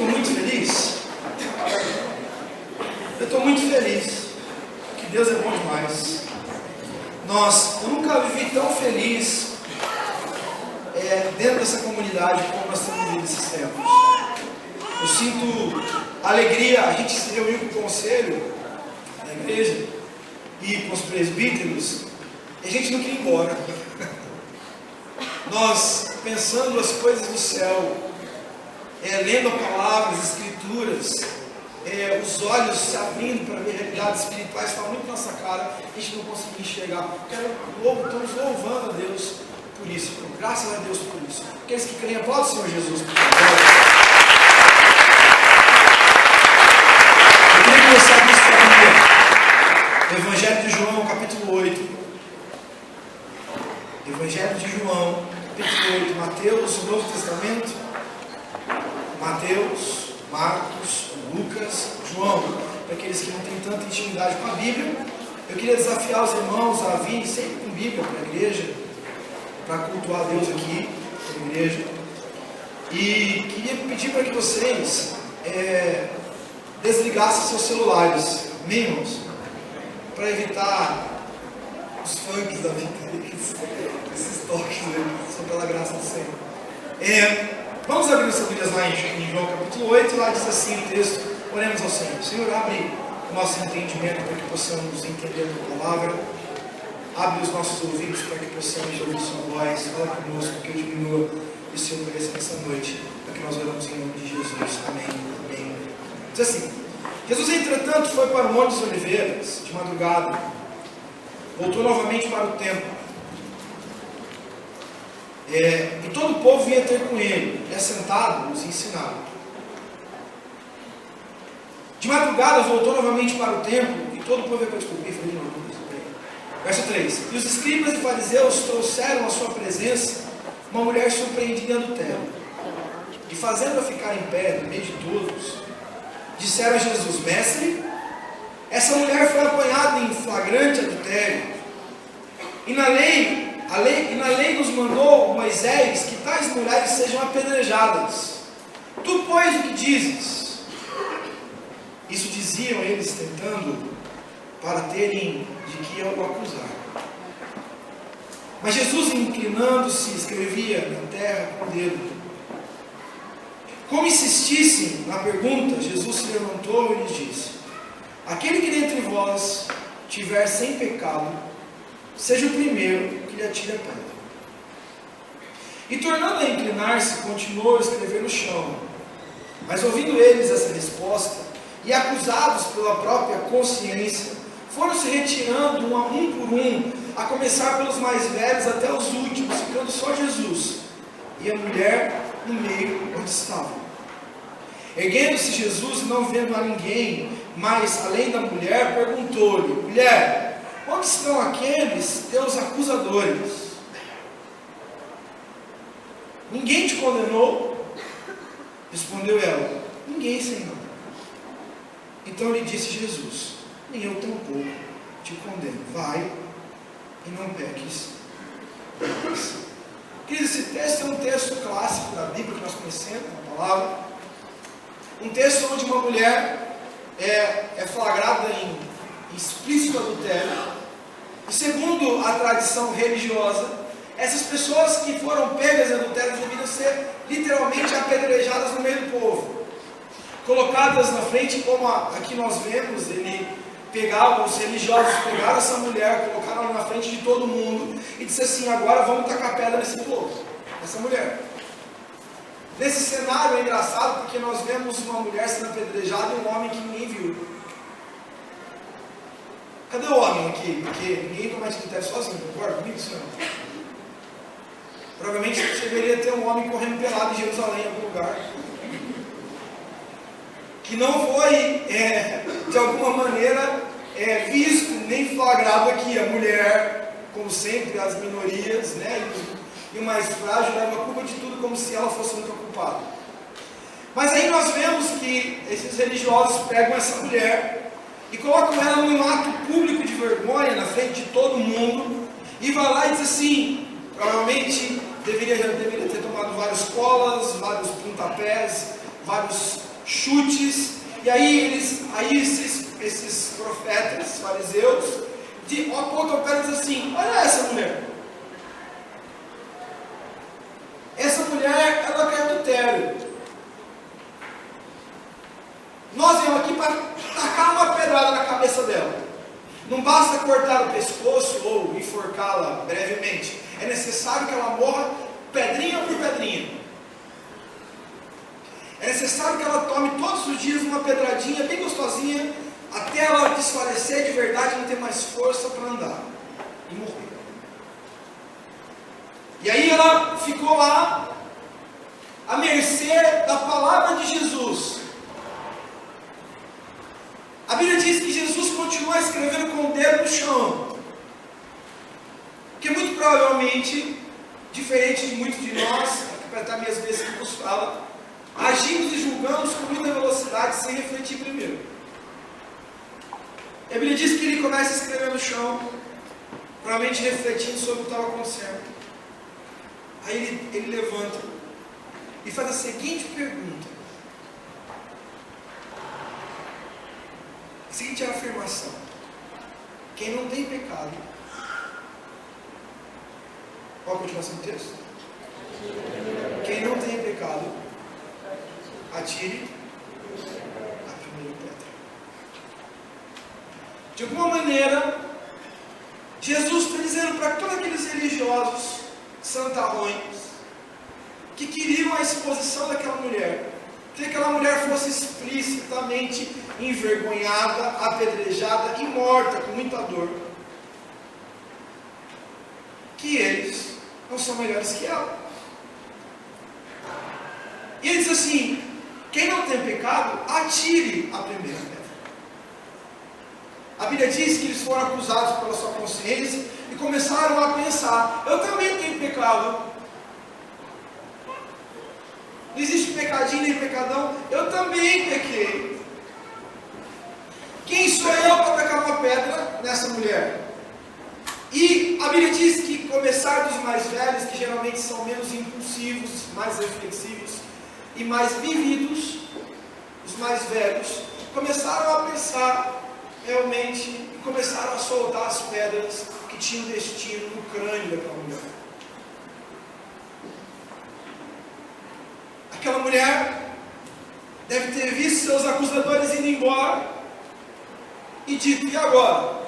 estou muito feliz. Eu estou muito feliz. Que Deus é bom demais. Eu nunca vivi tão feliz dentro dessa comunidade como nós estamos vivendo esses tempos. Eu sinto alegria. A gente se reuniu com o conselho da igreja e com os presbíteros e a gente não queria ir embora. Nós pensando as coisas do céu, lendo a palavra, as escrituras, os olhos se abrindo para ver realidades espirituais, está muito na nossa cara, a gente não conseguia enxergar. Estamos louvando a Deus por isso, graças a Deus por isso. Aqueles que creem, aplaude o Senhor Jesus, por favor. Eu queria começar com isso aqui, Evangelho de João, capítulo 8. Evangelho de João, capítulo 8, Mateus, o Novo Testamento, Mateus, Marcos, Lucas, João, para aqueles que não têm tanta intimidade com a Bíblia. Eu queria desafiar os irmãos a virem sempre com Bíblia para a igreja, para cultuar a Deus aqui, na igreja. E queria pedir para que vocês desligassem seus celulares, amém, irmãos? Para evitar os funks da vida, esses toques, só pela graça do Senhor. Vamos abrir nossas Bíblias lá em João capítulo 8, lá diz assim o texto, oremos ao Senhor. Senhor, abre o nosso entendimento para que possamos entender a tua palavra, abre os nossos ouvidos para que possamos ouvir sua voz, fala conosco, que eu diminua e o Senhor cresça nessa noite, para que nós oramos em nome de Jesus, amém, amém. Diz assim, Jesus entretanto foi para o Monte das Oliveiras, de madrugada, voltou novamente para o templo, e todo o povo vinha ter com ele, e assentado nos ensinava. De madrugada voltou novamente para o templo, e todo o povo veio. Verso 3: E os escribas e fariseus trouxeram à sua presença uma mulher surpreendida em adultério, e fazendo-a ficar em pé no meio de todos, disseram a Jesus: Mestre, essa mulher foi apanhada em flagrante adultério, e na lei nos mandou Moisés que tais mulheres sejam apedrejadas. Tu, pois, o que dizes? Isso diziam eles, tentando, para terem de que eu o acusar. Mas Jesus, inclinando-se, escrevia na terra com o dedo. Como insistissem na pergunta, Jesus se levantou e lhes disse: Aquele que dentre vós tiver sem pecado, seja o primeiro que lhe atire a pedra. E tornando a inclinar-se, continuou a escrever no chão. Mas ouvindo eles essa resposta, e acusados pela própria consciência, foram se retirando um por um, a começar pelos mais velhos até os últimos, ficando só Jesus e a mulher no meio onde estavam. Erguendo-se Jesus, não vendo a ninguém, mas além da mulher, perguntou-lhe: Mulher, onde estão aqueles teus acusadores? Ninguém te condenou? Respondeu ela: Ninguém, Senhor. Então lhe disse Jesus: Nem eu tampouco te condeno. Vai e não peques mais. Queridos, esse texto é um texto clássico da Bíblia que nós conhecemos, a palavra. Um texto onde uma mulher é flagrada em explícito adultério. E segundo a tradição religiosa, essas pessoas que foram pegas em adultério deviam ser literalmente apedrejadas no meio do povo, colocadas na frente, como aqui nós vemos. Os religiosos pegaram essa mulher, colocaram ela na frente de todo mundo e disse assim: agora vamos tacar pedra nesse povo, essa mulher. Nesse cenário é engraçado porque nós vemos uma mulher sendo apedrejada e um homem que ninguém viu. Cadê o homem aqui? Porque ninguém comete adultério sozinho, concorda comigo, senhor? Provavelmente deveria ter um homem correndo pelado em Jerusalém, em algum lugar, que não foi, de alguma maneira, visto nem flagrado aqui. A mulher, como sempre, as minorias, né, e o mais frágil leva a culpa de tudo, como se ela fosse muito culpada. Mas aí nós vemos que esses religiosos pegam essa mulher e colocam ela num ato público de vergonha na frente de todo mundo, e vai lá e diz assim, provavelmente deveria ter tomado várias colas, vários pontapés, vários chutes. E aí esses profetas, fariseus, apontam para eles assim: olha essa mulher. Essa mulher, ela caiu do adultério. Nós viemos aqui para tacar uma pedrada na cabeça dela. Não basta cortar o pescoço ou enforcá-la brevemente. É necessário que ela morra pedrinha por pedrinha. É necessário que ela tome todos os dias uma pedradinha bem gostosinha, até ela desfalecer de verdade e não ter mais força para andar e morrer. E aí ela ficou lá à mercê da palavra de Jesus. A Bíblia diz que Jesus continua escrevendo com o dedo no chão, que muito provavelmente, diferente de muitos de nós, para estar minhas vezes que nos fala, agimos e julgamos com muita velocidade sem refletir primeiro. A Bíblia diz que ele começa a escrever no chão, provavelmente refletindo sobre o que estava acontecendo. Aí ele levanta e faz a seguinte pergunta, a seguinte afirmação: quem não tem pecado. Qual a continuação do texto? Quem não tem pecado, atire a primeira pedra. De alguma maneira, Jesus está dizendo para todos aqueles religiosos santarrões que queriam a exposição daquela mulher, que aquela mulher fosse explicitamente envergonhada, apedrejada e morta com muita dor, que eles não são melhores que ela. E ele diz assim: quem não tem pecado, atire a primeira pedra. A Bíblia diz que eles foram acusados pela sua consciência e começaram a pensar: eu também tenho pecado. Não existe pecadinho nem pecadão, eu também pequei. Quem sou eu para tacar uma pedra nessa mulher? E a Bíblia diz que começar dos mais velhos, que geralmente são menos impulsivos, mais reflexivos e mais vividos, os mais velhos, começaram a pensar realmente e começaram a soltar as pedras que tinham destino no crânio daquela mulher. Aquela mulher deve ter visto seus acusadores indo embora e dito: e agora?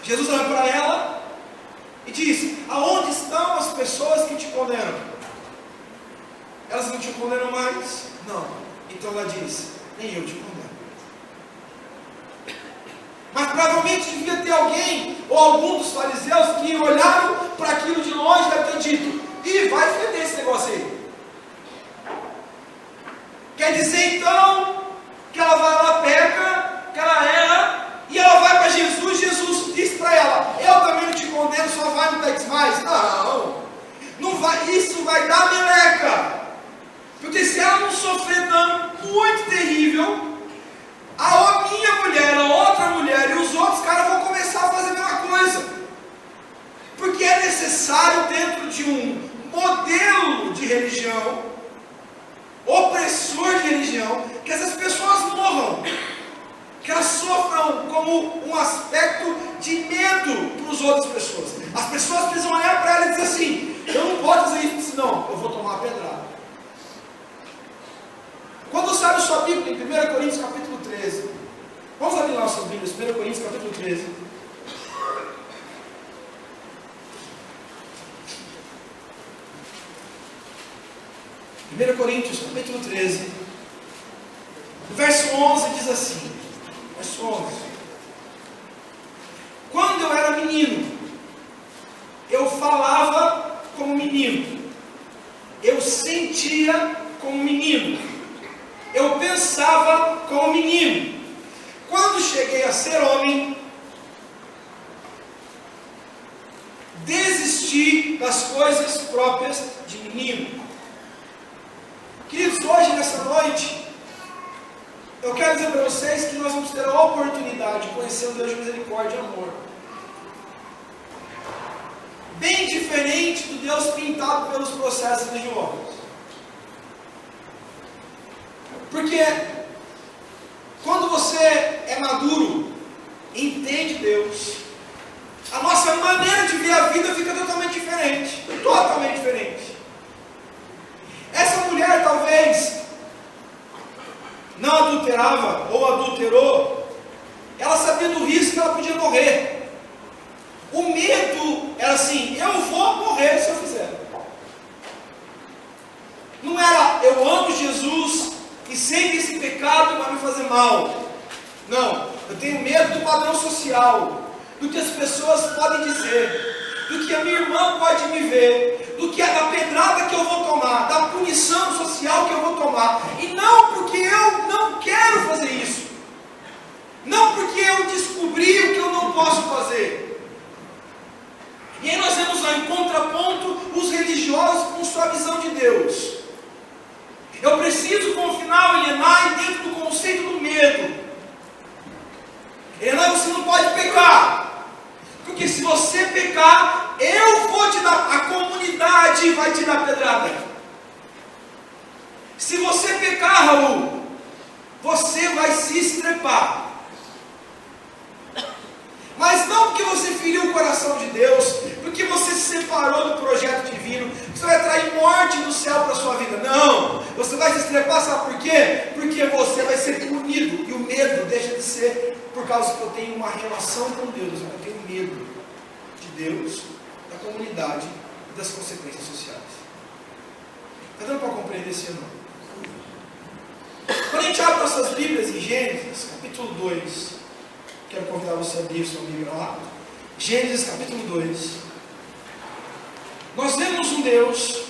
Jesus olha para ela e diz: aonde estão as pessoas que te condenam? Elas não te condenam mais? Não. Então ela diz: nem eu te condeno. Mas provavelmente devia ter alguém, ou algum dos fariseus, que olharam para aquilo de longe e deve ter dito: ih, vai feder esse negócio aí. Quer dizer então que ela vai lá, peca, que ela erra, e ela vai para Jesus. Jesus diz para ela: eu também não te condeno, só vai, não peques mais. Não vai, isso vai dar meleca. Porque se ela não sofrer dano muito terrível, a minha mulher, a outra mulher e os outros caras vão começar a fazer a mesma coisa. Porque é necessário, dentro de um modelo de religião, opressor de religião, que essas pessoas morram, que elas sofram como um aspecto de medo para as outras pessoas. As pessoas precisam olhar para ela e dizer assim: eu não posso fazer isso, senão eu vou tomar a pedrada. Quando você abre sua Bíblia em 1 Coríntios capítulo 13, vamos abrir nossas Bíblias, 1 Coríntios capítulo 13. Primeiro Coríntios capítulo 13, verso 11 diz assim, verso 11: quando eu era menino, eu falava como menino, eu sentia como menino, eu pensava como menino. Quando cheguei a ser homem, desisti das coisas próprias de menino. Queridos, hoje, nessa noite, eu quero dizer para vocês que nós vamos ter a oportunidade de conhecer um Deus de misericórdia e amor. Bem diferente do Deus pintado pelos processos religiosos. Porque quando você é maduro, entende Deus, a nossa maneira de ver a vida fica totalmente diferente. Totalmente diferente. Essa mulher talvez não adulterava ou adulterou, ela sabia do risco que ela podia morrer. O medo era assim: eu vou morrer se eu fizer. Não era eu amo Jesus e sei que esse pecado vai me fazer mal. Não, eu tenho medo do padrão social, do que as pessoas podem dizer, do que a minha irmã pode me ver, do que da pedrada que eu vou tomar, da punição social que eu vou tomar. E não porque eu não quero fazer isso, não porque eu descobri o que eu não posso fazer. E aí nós vemos lá em contraponto os religiosos com sua visão de Deus. Eu preciso confinar o Elenai dentro do conceito do medo. Elenai, você não pode pecar, porque se você pecar, eu vou te dar, a comunidade vai te dar pedrada. Se você pecar, Raul, você vai se estrepar. Mas não porque você feriu o coração de Deus, porque você se separou do projeto divino, que você vai trazer morte do céu para a sua vida. Não, você vai se estrepar, sabe por quê? Porque você vai ser punido, e o medo deixa de ser por causa que eu tenho uma relação com Deus, eu tenho medo de Deus, da comunidade e das consequências sociais. Está dando para compreender esse irmão? Quando a gente abre nossas Bíblias em Gênesis, capítulo 2, quero convidar você a abrir sua Bíblia lá. Gênesis capítulo 2. Nós vemos um Deus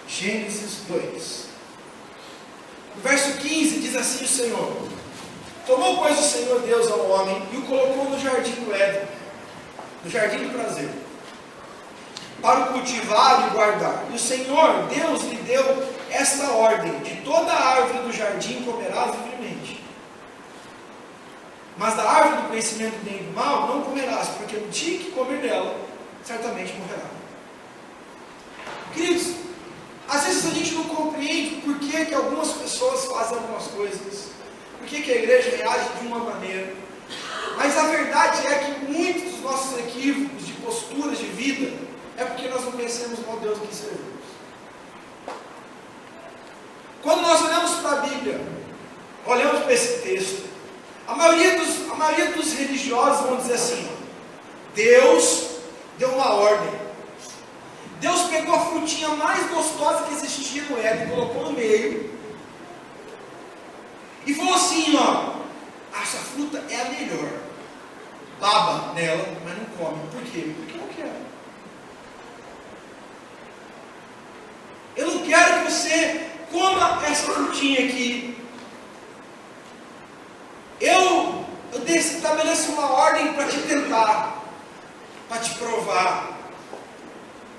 Gênesis 2. No verso 15 diz assim o Senhor: tomou, pois, o Senhor Deus ao homem e o colocou no jardim do Éden, no jardim do prazer, para o cultivar e guardar. E o Senhor Deus lhe deu esta ordem: de toda a árvore do jardim comerás livremente, mas da árvore do conhecimento do bem e do mal não comerás, porque no dia que comer dela, certamente morrerá. Queridos, às vezes a gente não compreende por que algumas pessoas fazem algumas coisas, por que a igreja reage de uma maneira, mas a verdade é que muitos dos nossos equívocos de posturas de vida é porque nós não conhecemos o Deus a quem servimos. Quando nós olhamos para a Bíblia, olhamos para esse texto, a maioria dos religiosos vão dizer assim: Deus deu uma ordem. Deus pegou a frutinha mais gostosa que existia no Éden, colocou no meio e falou assim: ó, essa fruta é a melhor, baba nela, mas não come. Por quê? Porque eu não quero. Eu não quero que você coma essa frutinha aqui. Eu estabeleço uma ordem para te tentar, para te provar,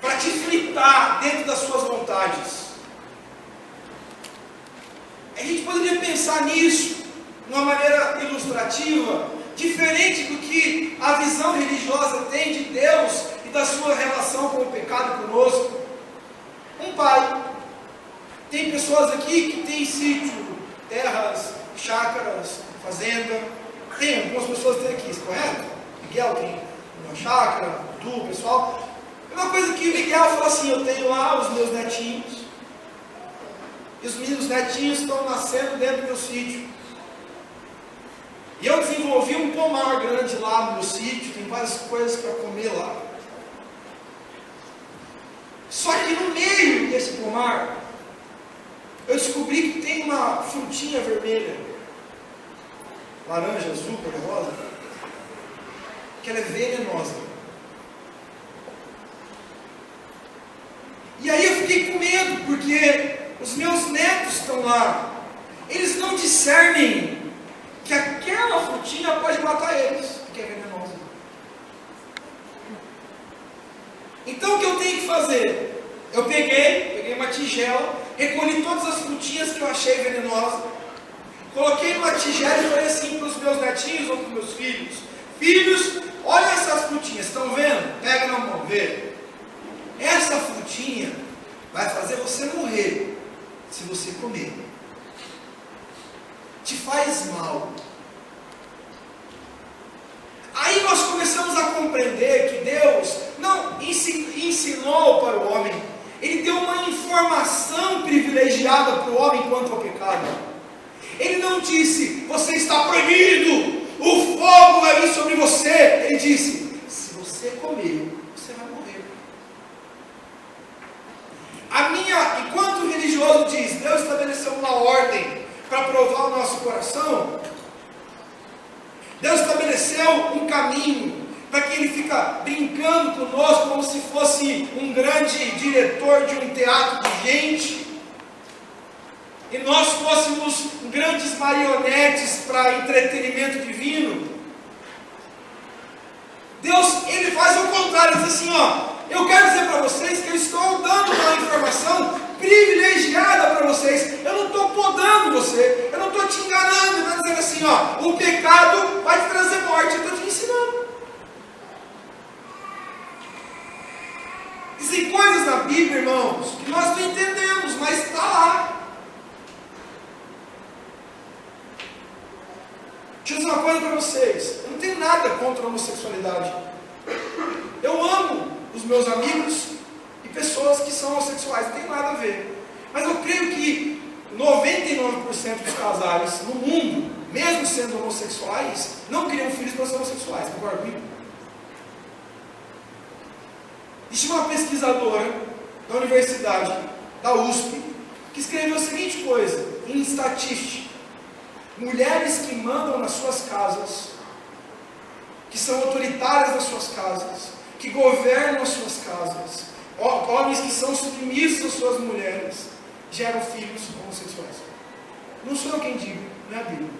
para te fritar dentro das suas vontades. A gente poderia pensar nisso de uma maneira ilustrativa, diferente do que a visão religiosa tem de Deus e da sua relação com o pecado conosco. Um pai, tem pessoas aqui que têm sítio, terras, chácaras, fazenda. Tem algumas pessoas que têm aqui, correto? Miguel tem uma chácara, tu, pessoal. É uma coisa que o Miguel falou assim: eu tenho lá os meus netinhos, e os meus netinhos estão nascendo dentro do meu sítio. E eu desenvolvi um pomar grande lá no meu sítio, tem várias coisas para comer lá. Só que no meio desse pomar, eu descobri que tem uma frutinha vermelha, laranja, azul, cor-de-rosa, que ela é venenosa. E aí eu fiquei com medo, porque os meus netos estão lá, eles não discernem que aquela frutinha pode matar eles, porque é venenosa. Então o que eu tenho que fazer? Eu peguei uma tigela, recolhi todas as frutinhas que eu achei venenosas, coloquei numa tigela e falei assim para os meus netinhos ou para os meus filhos: filhos, olha essas frutinhas, estão vendo? Pega na mão, vê. Essa você comer. Te faz mal. Aí nós começamos a compreender que Deus não ensinou para o homem, Ele deu uma informação privilegiada para o homem quanto ao pecado. Ele não disse, você está proibido, o fogo vai vir sobre você. Ele disse, se você comer, você vai morrer. Enquanto o religioso diz, Deus estabeleceu uma ordem para provar o nosso coração, Deus estabeleceu um caminho para que Ele fica brincando conosco como se fosse um grande diretor de um teatro de gente, e nós fôssemos grandes marionetes para entretenimento divino. Deus, Ele faz o contrário, Ele diz assim, eu quero dizer para vocês que eu estou dando uma informação privilegiada para vocês, eu não estou podando você, eu não estou te enganando, ele está dizendo assim, o pecado vai te trazer morte, eu estou te ensinando. Existem coisas na Bíblia, irmãos, que nós não entendemos, mas está lá. Deixa eu dizer uma coisa para vocês, eu não tenho nada contra a homossexualidade, eu amo os meus amigos e pessoas que são homossexuais, não tem nada a ver, mas eu creio que 99% dos casais no mundo, mesmo sendo homossexuais, não criam filhos para ser homossexuais, concorda comigo? Existe uma pesquisadora da universidade, da USP, que escreveu a seguinte coisa, em estatística: mulheres que mandam nas suas casas, que são autoritárias nas suas casas, que governam as suas casas, homens que são submissos às suas mulheres, geram filhos homossexuais. Não sou eu quem digo, não é a Bíblia,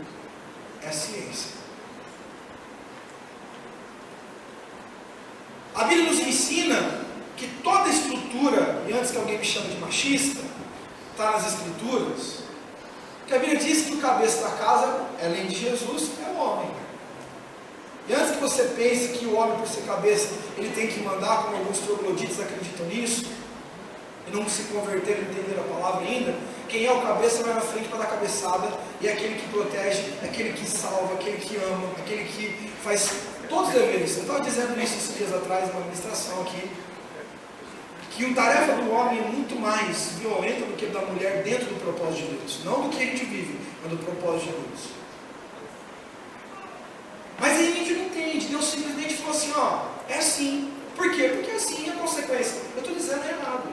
é a ciência. A Bíblia nos ensina que toda estrutura, e antes que alguém me chame de machista, está nas Escrituras, que a Bíblia diz que o cabeça da casa, além de Jesus, é o homem. E antes que você pense que o homem, por ser cabeça, ele tem que mandar, como alguns trogloditas acreditam nisso, e não se converteram e entenderam a palavra ainda, quem é o cabeça vai na frente para dar cabeçada, e é aquele que protege, é aquele que salva, aquele que ama, aquele que faz todos os deveres. Eu estava dizendo isso esses dias atrás, numa administração aqui, que a tarefa do homem é muito mais violenta do que da mulher dentro do propósito de Deus. Não do que a gente vive, mas do propósito de Deus. Mas aí a gente não entende. Deus simplesmente falou assim, é assim. Por quê? Porque assim é a consequência. Eu estou dizendo errado.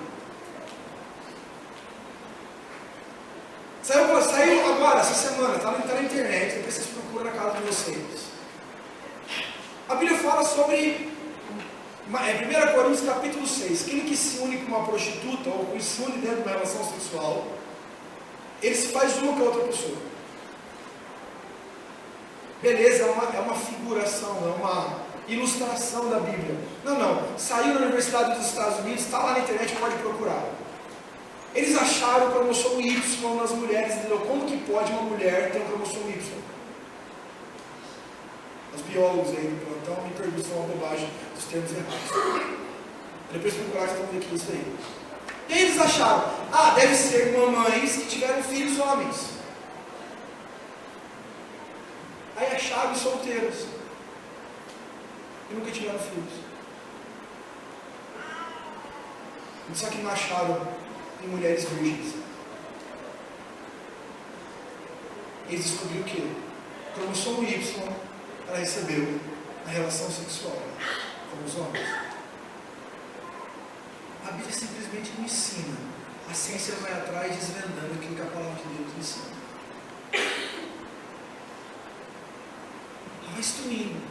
Saiu agora, essa semana, está na internet, depois vocês procuram na casa de vocês. A Bíblia fala sobre... 1 Coríntios capítulo 6, aquele que se une com uma prostituta, ou que se une dentro de uma relação sexual, ele se faz uma com a outra pessoa. Beleza, é uma figuração, é uma ilustração da Bíblia. Não, saiu na Universidade dos Estados Unidos, está lá na internet, pode procurar. Eles acharam o cromossomo Y nas mulheres, entendeu? Como que pode uma mulher ter um cromossomo Y? Os biólogos aí do plantão me perguntam se é uma bobagem dos termos errados. Depois procurar, vocês vão ver que é isso aí. E aí eles acharam, deve ser mamães que tiveram filhos homens. Aí acharam solteiras e nunca tiveram filhos. Só que não acharam em mulheres virgens. Eles descobriram o quê? O cromossomo Y ela recebeu a relação sexual com os homens. A Bíblia simplesmente não ensina. A ciência vai atrás desvendando aquilo que a palavra de Deus ensina. Ela vai instruindo.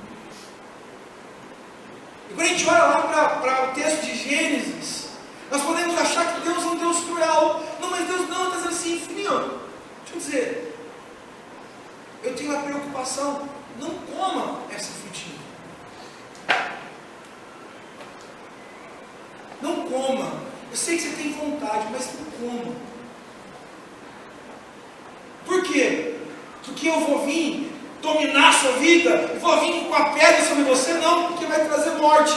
E quando a gente olha lá para o texto de Gênesis, nós podemos achar que Deus é um Deus cruel. Não, mas Deus não, está dizendo assim, filhinho, deixa eu dizer, eu tenho uma preocupação, não coma essa frutinha. Não coma. Eu sei que você tem vontade, mas não coma. Por quê? Porque eu vou vir dominar a sua vida, eu vou vir com a pedra sobre você? Não, porque vai trazer morte.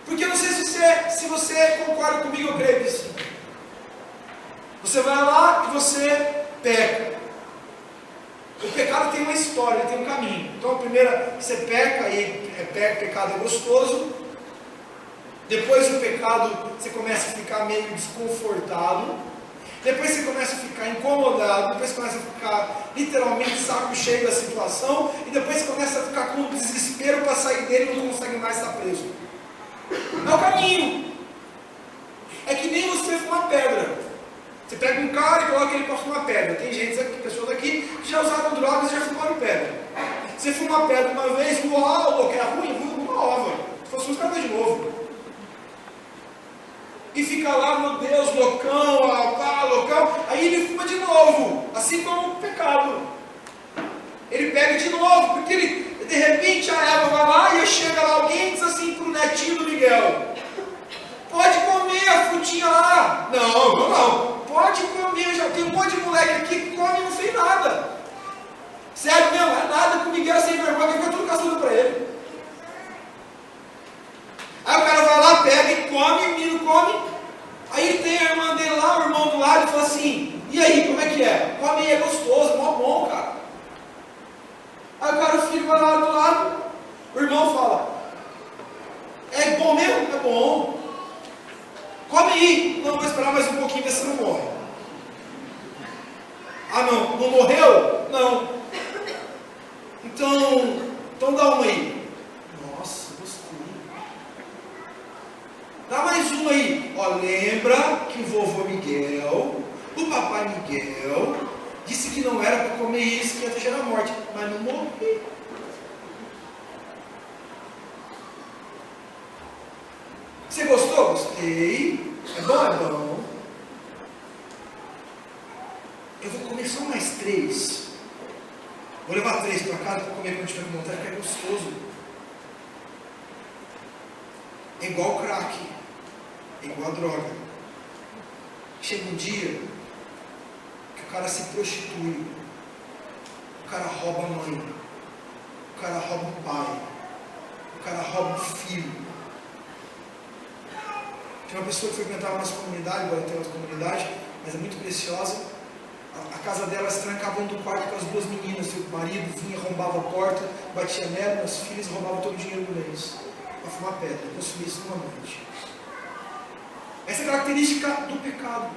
Porque eu não sei se você concorda comigo, eu creio que sim. Você vai lá e você peca. O pecado tem uma história, ele tem um caminho. Então, a primeira, você peca, e pecado é gostoso. Depois do pecado, você começa a ficar meio desconfortado. Depois você começa a ficar incomodado. Depois você começa a ficar literalmente saco cheio da situação. E depois você começa a ficar com desespero para sair dele e não consegue mais estar preso. É o caminho. É que nem você fuma pedra. Você pega um cara e coloca ele para fumar pedra. Tem gente aqui, pessoas aqui que já usaram drogas e já fumaram pedra. Você fuma pedra uma vez, uau, que era ruim, uma ova. Se fosse usar de novo. E fica lá, meu Deus, loucão, loucão. Aí ele fuma de novo, assim como o pecado. Ele pega de novo, porque ele, de repente a Eva vai lá e chega lá alguém e diz assim para o netinho do Miguel: pode comer a frutinha lá. Não. Pode comer, já tem um monte de moleque aqui que come e não fez nada. Sério mesmo, é nada que o Miguel sem vergonha, que fica tudo caçudo para ele. Aí o cara vai lá, pega e come, o menino come. Aí tem a irmã dele lá, o irmão do lado, e fala assim: e aí, como é que é? Come aí, é gostoso, mó bom, cara. Aí o cara, o filho vai lá do lado, o irmão fala: é bom mesmo? É bom. Come aí. Não, vou esperar mais um pouquinho, ver se não morre. Ah, não morreu? Não. Então dá uma aí. Nossa, gostei. Dá mais uma aí. Ó, lembra que o vovô Miguel, o papai Miguel, disse que não era para comer isso, que ia gerar morte, mas não morri. Você gostou? Gostei. É bom? É bom. Eu vou comer só mais 3. Vou levar 3 para casa para comer quando tiver com vontade, porque é gostoso. É igual crack. É igual a droga. Chega um dia que o cara se prostitui. O cara rouba a mãe. O cara rouba o pai. O cara rouba o filho. Tinha uma pessoa que frequentava a nossa comunidade, agora tem outra comunidade, mas é muito preciosa. A casa dela se trancava dentro do quarto com as 2 meninas. E o marido vinha, arrombava a porta, batia nela, nas filhas e roubava todo o dinheiro do mês. Para fumar pedra, consumir isso numa noite. Essa é a característica do pecado.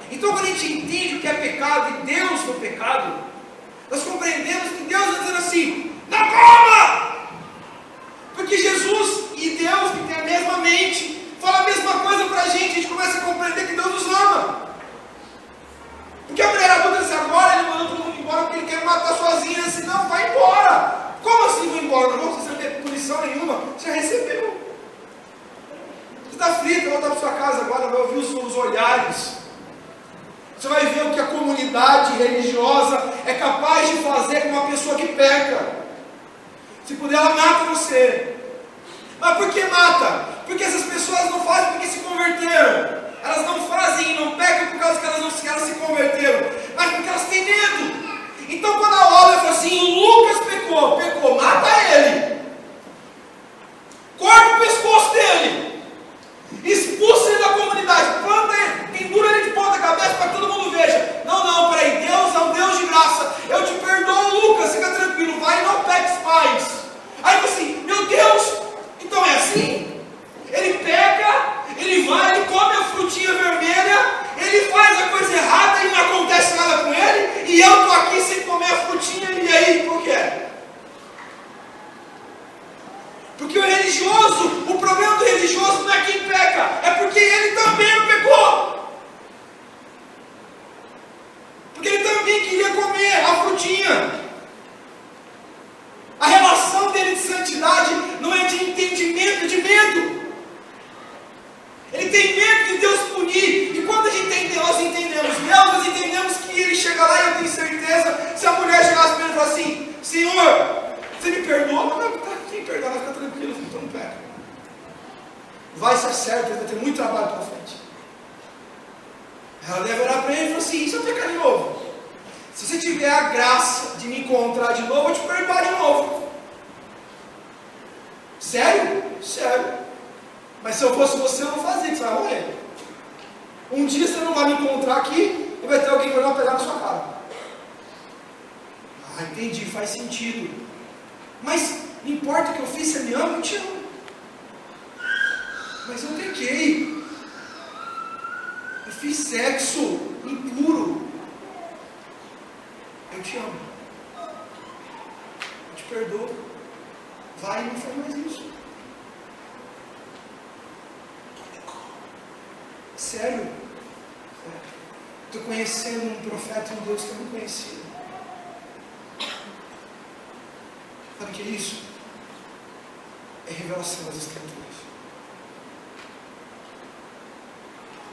Então, quando a gente entende o que é pecado e Deus no pecado, nós compreendemos que Deus está dizendo assim: não coma! Porque Jesus e Deus, que tem a mesma mente, fala a mesma coisa para a gente começa a compreender que Deus nos ama. Porque a mulher adulta disse: agora ele mandou todo mundo embora porque ele quer matar sozinho. Ele disse: não, vai embora. Como assim vou embora? Não vou receber punição nenhuma. Você já recebeu. Você está frito, vai voltar para sua casa agora, vai ouvir os olhares. Você vai ver o que a comunidade religiosa é capaz de fazer com uma pessoa que peca. Se puder, ela mata você. Mas por que mata? Porque essas pessoas não fazem porque se converteram. Elas não fazem e não pecam por causa que elas se converteram, mas porque elas têm medo. Então, quando a obra fala assim: Lucas pecou, mata ele. Corta o pescoço dele. Expulsa ele da comunidade. Planta ele, pendura ele de ponta cabeça para que todo mundo veja. Não, peraí, Deus é um Deus de graça. Eu te perdoo, Lucas, fica tranquilo, vai e não peques mais. Aí assim: meu Deus, então é assim? Ele peca, ele vai, ele come a frutinha vermelha, ele faz a coisa errada e não acontece nada com ele, e eu estou aqui sem comer a frutinha, e aí, por quê? Porque o religioso, o problema do religioso não é quem peca, é porque ele também não pecou. Porque ele também queria comer a frutinha. A relação dele de santidade não é de entendimento, é de medo. Ele tem medo de Deus punir. E quando a gente nós entendemos Deus, nós entendemos que ele chega lá, e eu tenho certeza, se a mulher chegasse para ele e falasse assim: Senhor, você me perdoa? Não, tá, quem perdoa, vai ficar tranquilo, então não pega. Vai ser certo, vai ter muito trabalho pela frente. Ela deve orar para ele e falar assim: e se eu pecar de novo? Se você tiver a graça de me encontrar de novo, eu te perdoar de novo. Sério? Sério. Mas se eu fosse você, eu não fazia, que você vai morrer. Um dia você não vai me encontrar aqui e vai ter alguém que vai dar uma pesada na sua cara. Ah, entendi, faz sentido. Mas não importa o que eu fiz, você me ama, eu te amo. Mas eu pequei. Eu fiz sexo impuro. Eu te amo. Eu te perdoo. Vai e não faz mais isso. Sério. Estou conhecendo um profeta, um Deus que eu não conhecia. Sabe o que é isso? É revelação das Escrituras.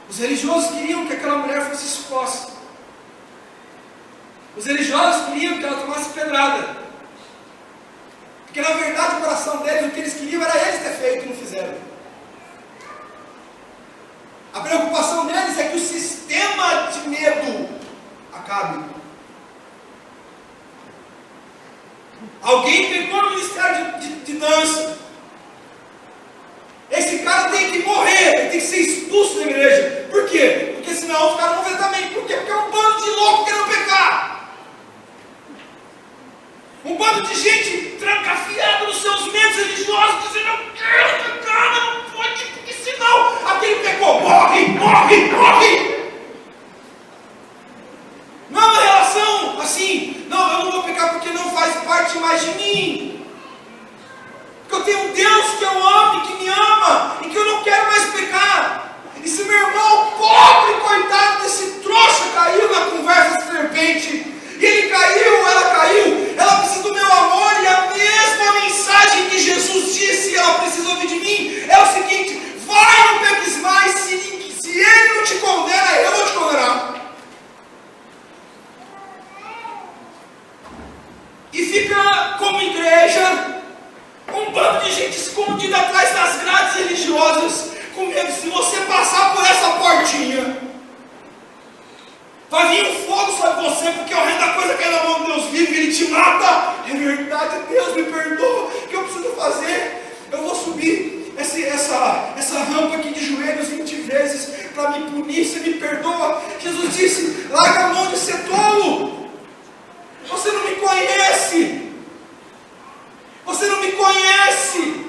Os religiosos queriam que aquela mulher fosse exposta. Os religiosos queriam que ela tomasse pedrada. Porque na verdade o coração deles, o que eles queriam era eles ter feito e não fizeram. A preocupação deles é que o sistema de medo acabe. Alguém pegou no ministério de dança. Esse cara tem que morrer, ele tem que ser expulso da igreja. Por quê? Porque senão os caras vão ver também. Por quê? Porque é um bando de louco querendo pecar. Um bando de gente trancafiada nos seus medos religiosos, dizendo: eu quero pecar, não pode, porque senão aquele pecou, morre, morre, morre. Não é uma relação assim, não, eu não vou pecar porque não faz parte mais de mim. Porque eu tenho um Deus que eu amo e que me ama, e que eu não quero mais pecar. E se meu irmão, pobre, coitado desse trouxa, caiu na conversa de serpente, e ele caiu, ela precisa do meu amor, e a mesma mensagem que Jesus disse, ela precisa ouvir de mim, é o seguinte: vai, não peques mais, se ele não te condena, eu vou te condenar. E fica como igreja, um bando de gente escondida atrás das grades religiosas, com medo, se você passar por essa portinha, vai vir um fogo sobre você, porque o reino da coisa que é na mão de Deus vive, ele te mata. É verdade, Deus me perdoa, o que eu preciso fazer? Eu vou subir essa rampa aqui de joelhos 20 vezes para me punir, você me perdoa. Jesus disse: larga a mão de ser tolo. Você não me conhece. Você não me conhece.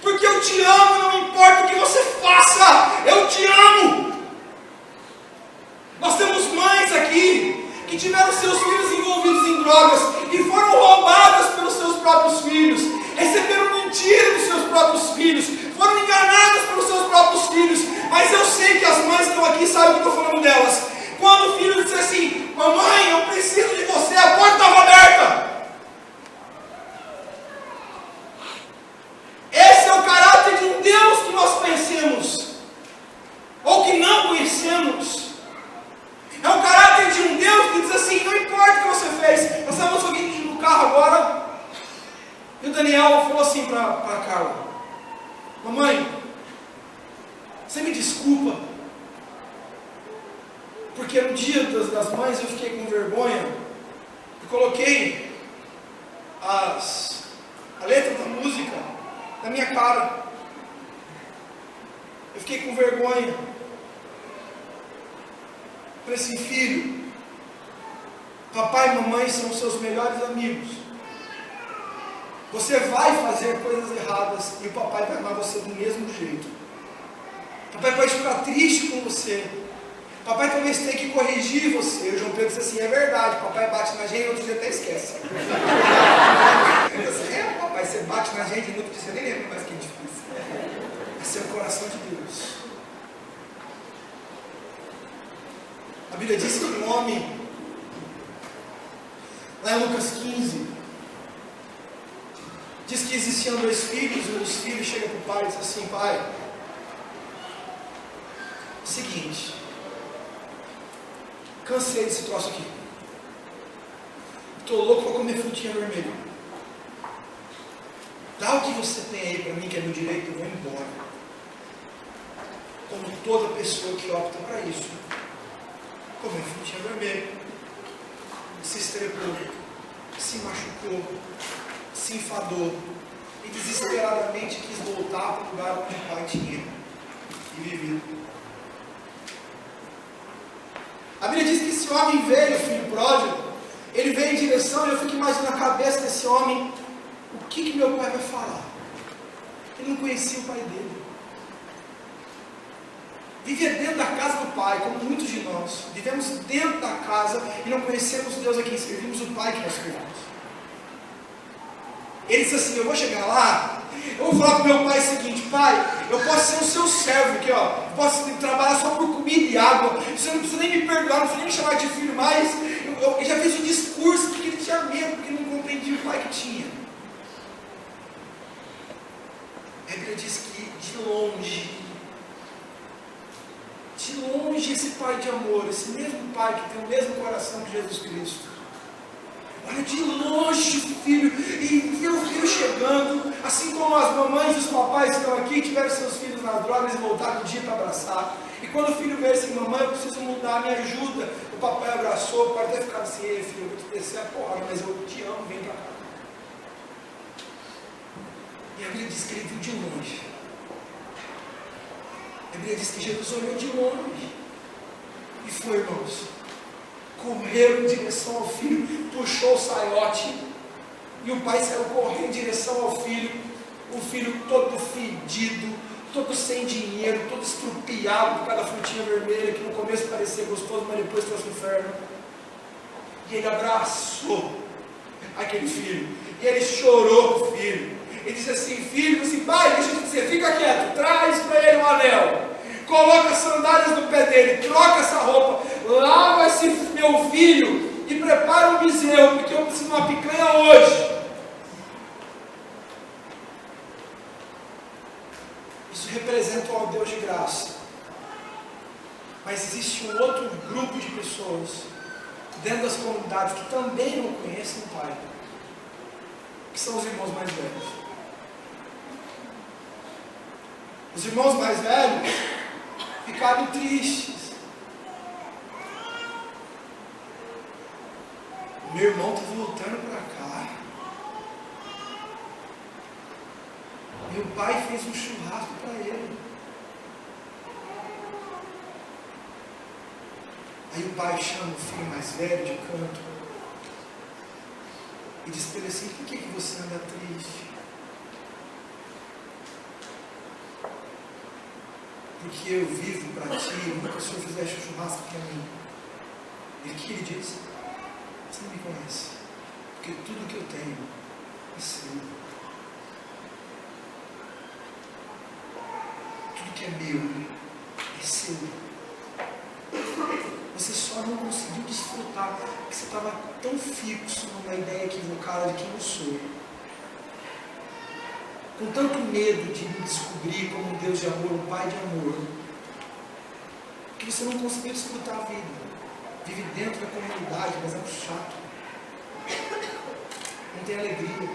Porque eu te amo, não importa o que você faça, eu te amo. Nós temos mães aqui que tiveram seus filhos envolvidos em drogas e foram roubadas pelos seus próprios filhos, receberam mentira dos seus próprios filhos, foram enganadas pelos seus próprios filhos. Mas eu sei que as mães que estão aqui sabem o que eu estou falando delas. Quando o filho diz assim: mamãe, eu preciso de você, a porta estava aberta. Esse é o caráter de um Deus que nós conhecemos, ou que não conhecemos. É o caráter de um Deus que diz assim: não importa o que você fez. Nós estávamos ouvindo no carro agora, e o Daniel falou assim para a Carla: mamãe, você me desculpa, porque no dia das mães eu fiquei com vergonha e coloquei a letra da música na minha cara. Eu fiquei com vergonha. Falei assim: filho, papai e mamãe são seus melhores amigos. Você vai fazer coisas erradas e o papai vai amar você do mesmo jeito. Papai pode ficar triste com você. Papai talvez tenha que corrigir você. O João Pedro disse assim: é verdade, papai bate na gente e outro dia até esquece. Eu disse: é, papai, você bate na gente e no outro dia você nem lembra mais o que a gente fez. Esse é o coração de Deus. A Bíblia diz que um homem, lá em Lucas 15, diz que existiam 2 filhos, e um dos filhos chega para o pai e diz assim: pai, é o seguinte, cansei desse troço aqui, estou louco para comer frutinha vermelha, dá o que você tem aí para mim, que é meu direito, eu vou embora. Como toda pessoa que opta para isso, comeu frutinha vermelha, se estrepou, se machucou, se enfadou e desesperadamente quis voltar para o lugar onde o pai tinha e vivido. A Bíblia diz que esse homem veio, filho pródigo, ele veio em direção, e eu fico imaginando a cabeça desse homem, o que meu pai vai falar? Ele não conhecia o pai dele. Vivia dentro da casa do pai, como muitos de nós. Vivemos dentro da casa e não conhecemos Deus a quem servimos, o pai que nós servimos. Ele disse assim, eu vou chegar lá, eu vou falar para o meu pai o seguinte, pai, eu posso ser o seu servo aqui, ó, eu posso trabalhar só por comida e água, você não precisa nem me perdoar, não precisa nem me chamar de filho mais, eu já fiz um discurso porque ele tinha medo, porque ele não compreendia o pai que tinha. A Bíblia diz que de longe esse pai de amor, esse mesmo pai que tem o mesmo coração que Jesus Cristo, olha de longe o filho, e vê o filho chegando, assim como as mamães e os papais estão aqui, tiveram seus filhos nas drogas e voltaram um dia para abraçar. E quando o filho veio assim, mamãe, eu preciso mudar, me ajuda. O papai abraçou, pode até ficar assim, ei filho, eu vou te descer a porrada, mas eu te amo, vem para cá. E a Bíblia diz que ele viu de longe. A Bíblia diz que Jesus olhou de longe. E foi, irmãos. Correu em direção ao filho, puxou o saiote, e o pai saiu correndo em direção ao filho, o filho todo fedido, todo sem dinheiro, todo estrupiado por causa da frutinha vermelha, que no começo parecia gostoso, mas depois trouxe o inferno. E ele abraçou aquele filho, e ele chorou o filho. Ele disse assim, filho, assim, pai, deixa eu te dizer, fica quieto, traz para ele um anel, coloca as sandálias no pé dele, troca essa roupa, lava esse meu filho e prepara um bezerro, porque eu preciso de uma picanha hoje. Isso representa um Deus de graça. Mas existe um outro grupo de pessoas dentro das comunidades que também não conhecem o Pai, que são os irmãos mais velhos. Os irmãos mais velhos ficaram tristes. Meu irmão está voltando para cá. Meu pai fez um churrasco para ele. Aí o pai chama o filho mais velho de canto e diz para ele assim, por que você anda triste? Porque eu vivo para ti, nunca o Senhor fizeste um churrasco para mim. E aqui ele diz, você não me conhece, porque tudo que eu tenho é seu. Tudo que é meu é seu. Você só não conseguiu desfrutar, porque você estava tão fixo numa ideia equivocada de quem eu sou. Com tanto medo de me descobrir como um Deus de amor, um Pai de amor, que você não conseguiu desfrutar a vida. Vive dentro da comunidade, mas é um chato. Não tem alegria.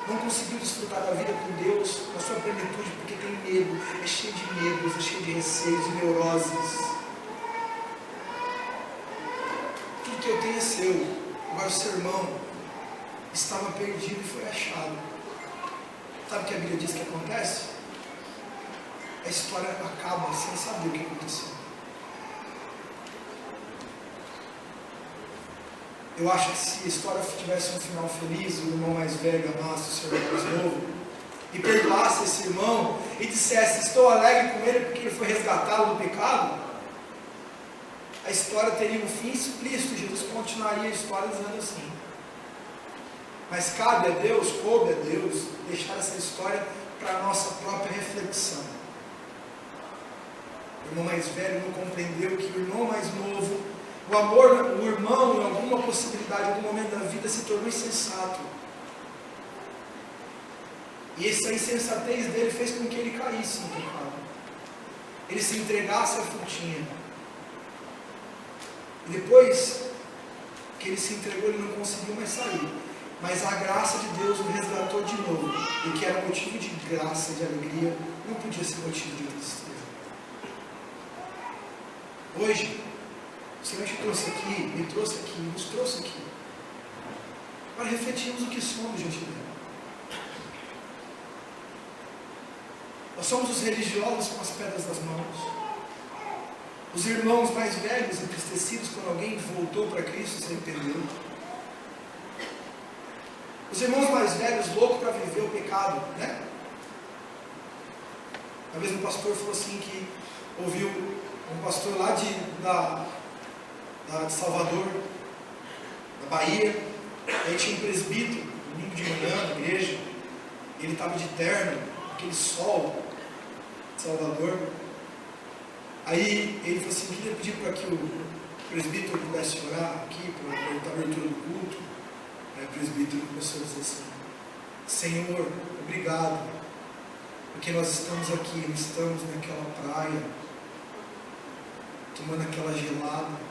Não conseguiu desfrutar da vida com Deus, na sua plenitude, porque tem medo. É cheio de medos, é cheio de receios e neuroses. Tudo que eu tenho é seu. Agora o seu irmão estava perdido e foi achado. Sabe o que a Bíblia diz que acontece? A história acaba sem saber o que aconteceu. Eu acho que se a história tivesse um final feliz, o irmão mais velho amasse o seu irmão mais novo, e perdoasse esse irmão, e dissesse, estou alegre com ele porque ele foi resgatado do pecado, a história teria um fim explícito, Jesus continuaria a história dizendo assim. Mas cabe a Deus, coube a Deus, deixar essa história para a nossa própria reflexão. O irmão mais velho não compreendeu que o irmão mais novo, o amor, o irmão, em alguma possibilidade, em algum momento da vida, se tornou insensato. E essa insensatez dele fez com que ele caísse no pecado. Ele se entregasse à frutinha. E depois que ele se entregou, ele não conseguiu mais sair. Mas a graça de Deus o resgatou de novo. E o que era motivo de graça, de alegria, não podia ser motivo de tristeza. Hoje, o Senhor te trouxe aqui, me trouxe aqui, nos trouxe aqui, para refletirmos o que somos diante dele. Nós somos os religiosos com as pedras das mãos. Os irmãos mais velhos, entristecidos quando alguém voltou para Cristo e se arrependeu. Os irmãos mais velhos, loucos para viver o pecado, né? Uma vez um pastor falou assim que ouviu um pastor lá de Salvador, da Bahia, aí tinha um presbítero, domingo de manhã na igreja, ele estava de terno, aquele sol de Salvador. Aí ele falou assim, queria pedir para que o presbítero pudesse orar aqui, para a abertura do culto. Aí o presbítero começou a dizer assim, Senhor, obrigado, porque nós estamos aqui, não estamos naquela praia, tomando aquela gelada.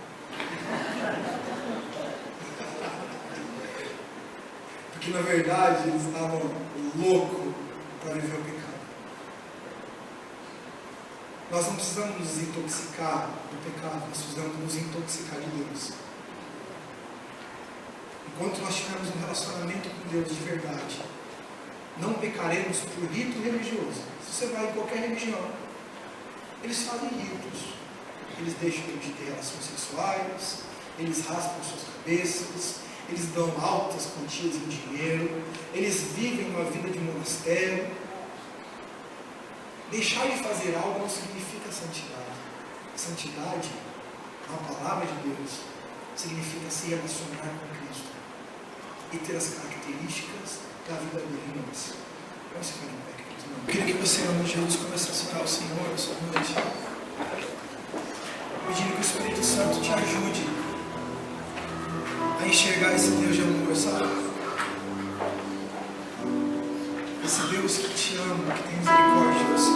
Porque na verdade eles estavam loucos para viver o pecado. Nós não precisamos nos intoxicar do pecado, nós precisamos nos intoxicar de Deus. Enquanto nós tivermos um relacionamento com Deus de verdade, não pecaremos por rito religioso. Se você vai em qualquer religião, eles fazem ritos, eles deixam de ter relações sexuais, eles raspam suas cabeças, eles dão altas quantias em dinheiro, eles vivem uma vida de monastério. Deixar de fazer algo não significa santidade. Santidade, a palavra de Deus, significa se relacionar com Cristo e ter as características da vida dele em nós. Vamos ficar em pé, queridos. Eu queria que você, em nome de Jesus, começasse a orar ao Senhor essa noite, pedindo que o Espírito Santo te ajude a enxergar esse Deus de amor, sabe? Esse Deus que te ama, que tem misericórdia de você.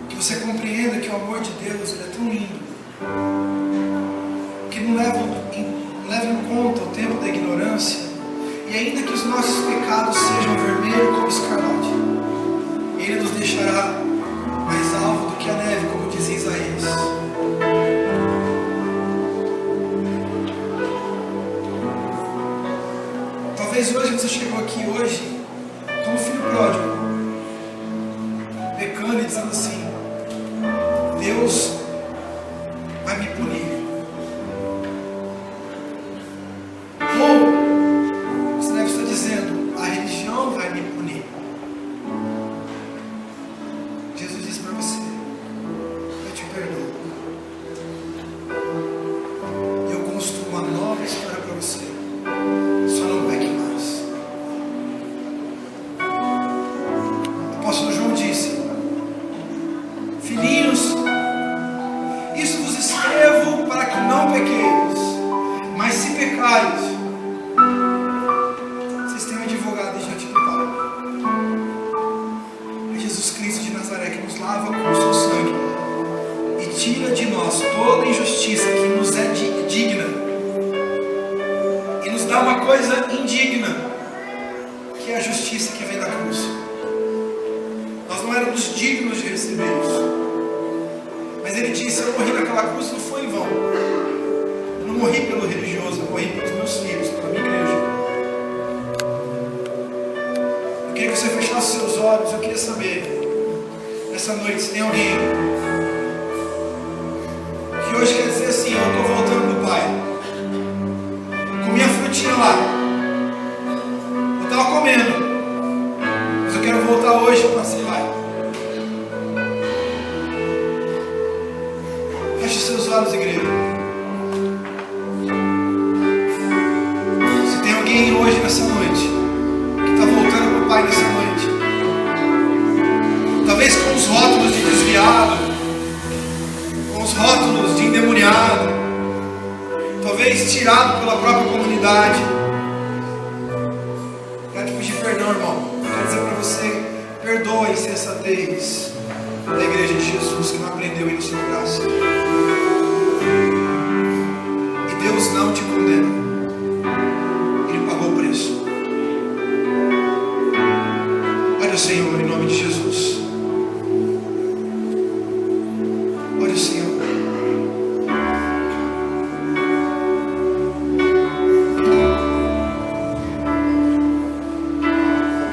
Que você compreenda que o amor de Deus ele é tão lindo, que não leva em conta o tempo da ignorância, e ainda que os nossos pecados sejam vermelhos como escarlate, Ele nos deixará mais alvo do que a neve, como diz Isaías. Talvez hoje você chegou aqui hoje como filho pródigo, pecando e dizendo assim, Deus vai me punir. Ou você deve estar dizendo, a religião vai me punir. Jesus diz para você, eu te perdoo. Eu construo uma nova história para você. Só não peque mais. O apóstolo João disse, filhinhos, isso vos escrevo para que não pequeis, mas se pecares, vocês têm um advogado diante do Pai. É Jesus Cristo de Nazaré que nos lava com o seu sangue e tira de nós toda injustiça que nos é digna e nos dá uma coisa indigna, que é a justiça que vem da cruz. Nós não éramos dignos de receber isso, mas Ele disse, eu morri naquela cruz, não foi em vão. Eu não morri pelo religioso, eu morri pelos meus filhos, pela minha igreja. Eu queria que você fechasse seus olhos. Eu queria saber, nessa noite, se tem alguém que hoje quer dizer assim, eu estou voltando do Pai, comi a frutinha lá, eu estava comendo, mas eu quero voltar hoje para ser Pai. Feche seus olhos, igreja. Se tem alguém hoje nessa noite que está voltando para o Pai nessa noite, talvez com os rótulos de desviado, com os rótulos de endemoniado, talvez tirado pela própria comunidade, quero te pedir perdão, irmão. Quero dizer para você, perdoa a insensatez da igreja de Jesus que não aprendeu isso na graça. E Deus não te condena. Ele pagou o preço. Olha o Senhor, em nome de Jesus. Olha o Senhor.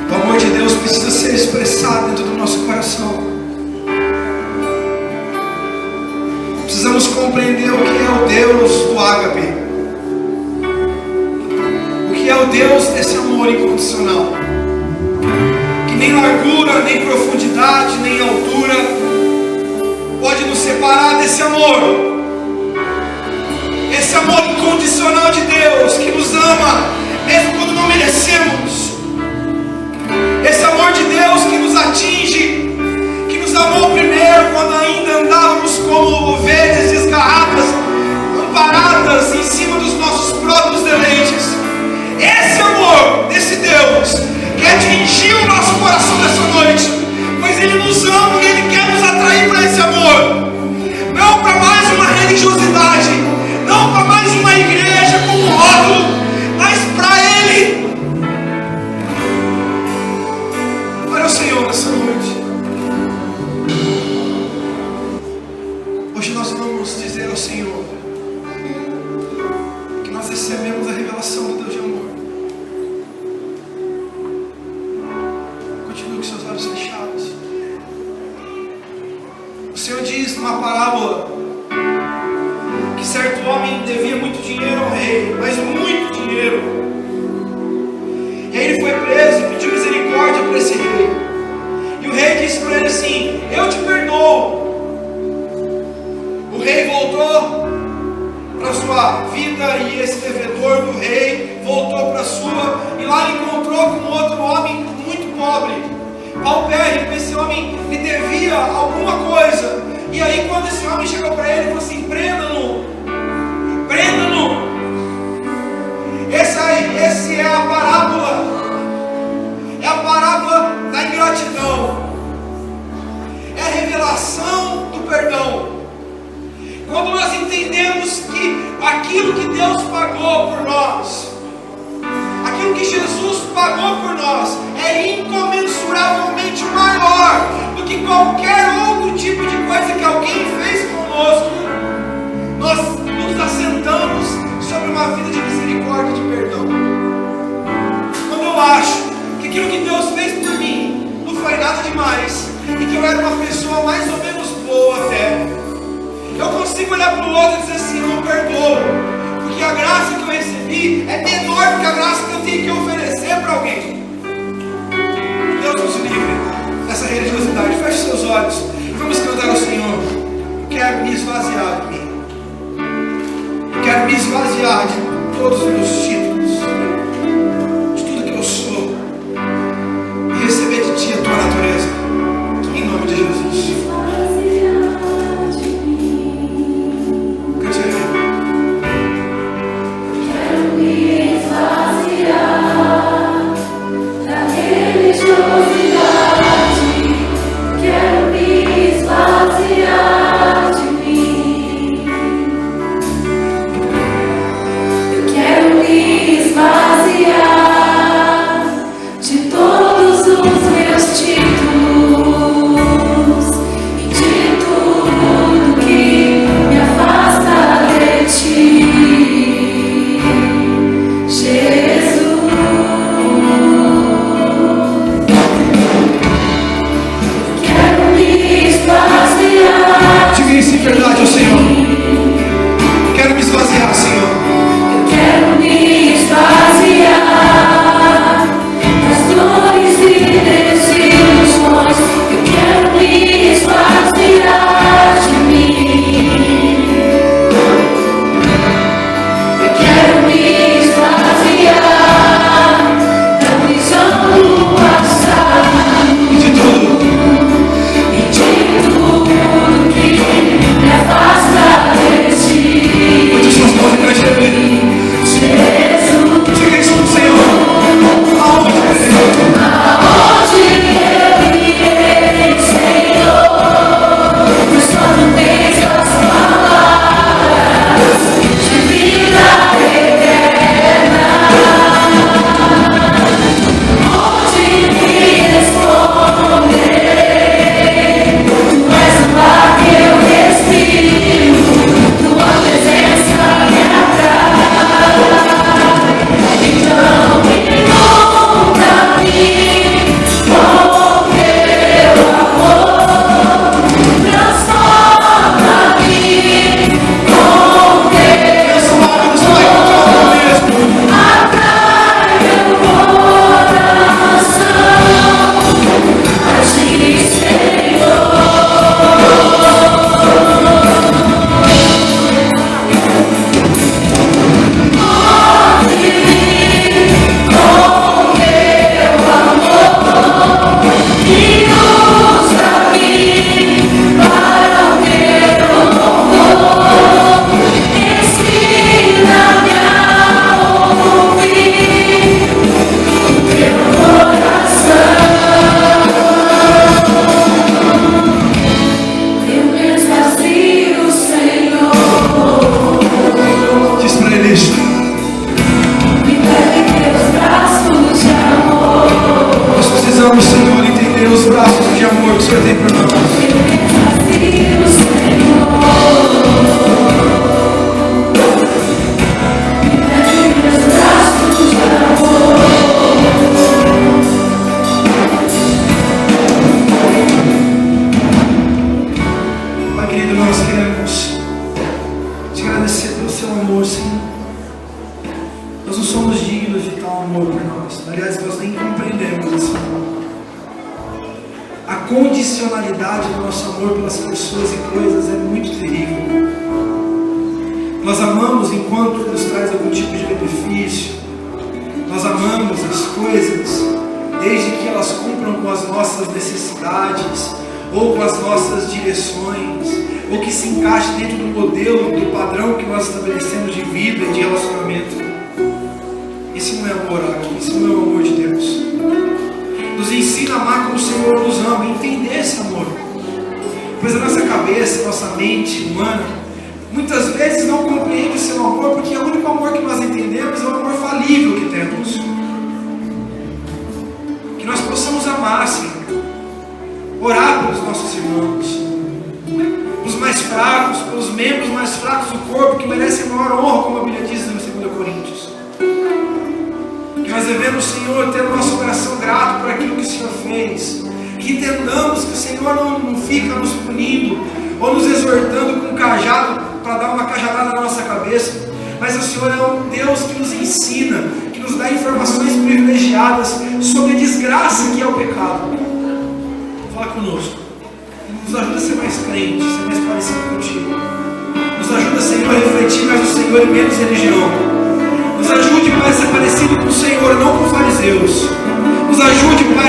O amor de Deus precisa ser expressado dentro do nosso coração. Precisamos compreender o que é o Deus do ágape, o que é o Deus desse amor incondicional, que nem largura, nem profundidade, nem altura pode nos separar desse amor. Esse amor incondicional de Deus, que nos ama mesmo quando não merecemos. Esse amor de Deus que nos atinge, que nos amou primeiro quando ainda andávamos como ovelhas desgarradas, amparadas em cima dos nossos próprios deleites. Esse amor desse Deus que atingiu o nosso coração nessa noite, pois Ele nos ama e Ele quer nos atrair para esse amor. Não para mais uma religiosidade, não para mais uma igreja com um rótulo, mas para Ele. Olha o Senhor nessa noite. Hoje nós vamos dizer ao Senhor que nós recebemos a revelação do Deus de amor. Continue com seus olhos fechados. O Senhor diz numa parábola que certo homem devia muito dinheiro ao rei, mas muito dinheiro. E aí ele foi preso e pediu misericórdia para esse rei. E o rei disse para ele assim: eu te perdoo. O rei voltou para a sua vida e esse devedor do rei voltou para a sua. E lá ele encontrou com outro homem muito pobre, paupérrimo. Esse homem lhe devia alguma coisa. E aí quando esse homem chegou para ele, ele falou assim: prenda-no, prenda-no. Essa é a parábola. É a parábola da ingratidão. É a revelação do perdão. Quando nós entendemos que aquilo que Deus pagou por nós, aquilo que Jesus pagou por nós, é incomensuravelmente maior do que qualquer outro tipo de coisa que alguém fez conosco, nós nos assentamos sobre uma vida de misericórdia e de perdão. Quando eu acho que aquilo que Deus fez por mim não foi nada demais, e que eu era uma pessoa mais ou menos boa até, eu consigo olhar para o outro e dizer assim: eu não perdoo, porque a graça que eu recebi é menor do que a graça que eu tenho que oferecer para alguém. Deus nos livre dessa religiosidade. Feche seus olhos e vamos cantar ao Senhor. Eu quero me esvaziar de mim, eu quero me esvaziar de todos os meus títulos, de tudo que eu sou, e receber de Ti a Tua natureza, em nome de Jesus. Quero me esvaziar de mim. Eu quero no Senhor e entender os braços de amor que o Senhor tem por nós. Pai querido, nós queremos te agradecer pelo seu amor, Senhor. Nós não somos dignos de tal amor por nós. Aliás, nós nem compreendemos esse amor. A condicionalidade do nosso amor pelas pessoas e coisas é muito terrível. Nós amamos enquanto nos traz algum tipo de benefício. Nós amamos as coisas desde que elas cumpram com as nossas necessidades ou com as nossas direções, ou que se encaixe dentro do modelo, do padrão que nós estabelecemos de vida e de relacionamento. Isso não é amor, isso não é o amor de Deus. Nos ensina a amar como o Senhor nos ama, entender esse amor. Pois a nossa cabeça, nossa mente humana, muitas vezes não compreende o seu amor, porque o único amor que nós entendemos é o amor falível que temos. Que nós possamos amar, Senhor. Orar pelos nossos irmãos, pelos mais fracos, pelos membros mais fracos do corpo, que merecem maior honra, como a Bíblia diz em 2 Coríntios. Que nós devemos, Senhor, ter o nosso coração grato por aquilo que o Senhor fez. Que entendamos que o Senhor não fica nos punindo ou nos exortando com um cajado para dar uma cajadada na nossa cabeça, mas o Senhor é um Deus que nos ensina, que nos dá informações privilegiadas sobre a desgraça que é o pecado. Fala conosco. Nos ajuda a ser mais crente, ser mais parecido contigo. Nos ajuda, Senhor, a refletir mais o Senhor e menos religião. Nos ajude, Pai, a ser parecido com o Senhor, não com os fariseus. Nos ajude, Pai,